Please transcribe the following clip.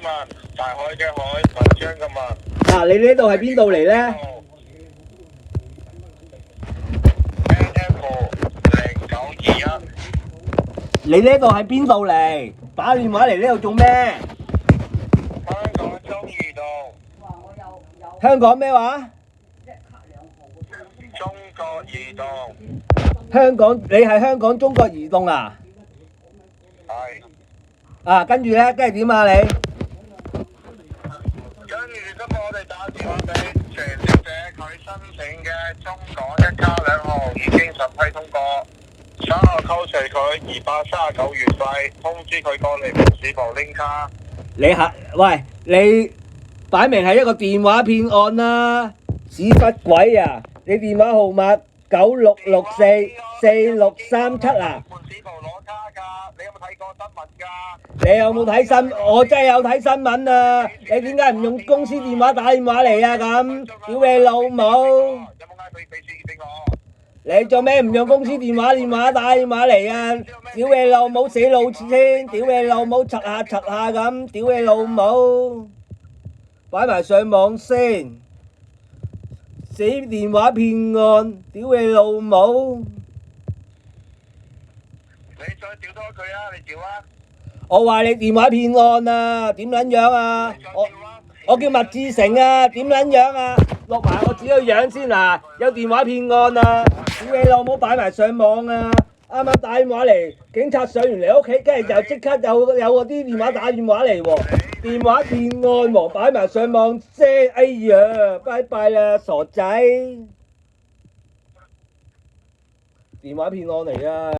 文，大海嘅海，文章嘅文。你呢度係邊度嚟呢？ NF 0921。你呢度係邊度嚟？打電話嚟呢度做咩？香港中移動。香港咩話？中國移動。香港，你係香港中國移動啊？係。跟住呢，跟住點啊你？跟住今日我哋打電話俾謝小姐，佢申請嘅中港一卡2號已經審批通過，稍後扣除佢239月費，通知佢過嚟門市部拎卡。喂，你擺明係一個電話騙案啦，屎忽鬼啊！你電話號碼96644637啊？門市部攞卡㗎，你有冇睇過新聞㗎？你有冇睇新？我真係有睇新聞啊！你點解唔用公司電話打電話嚟啊？咁屌你老母！有冇嗌俾錢俾我？你做咩唔用公司電話打電話嚟啊？屌你老母死老千！屌你老母柒下咁！屌你老母！擺埋上網先！死電話騙案！屌你老母！你再調多佢啊！你調啊！我話你電話騙案啊！點撚樣啊？我叫麥志成啊！點撚樣啊？落埋我自己個樣先啊！有電話騙案啊！屌你老母擺埋上網啊！啱啱打電話嚟，警察上完嚟屋企，跟住就即刻有嗰啲電話打電話嚟喎，電話騙案喎，擺埋上網先。哎呀，拜拜啦，傻仔！電話騙案嚟啊！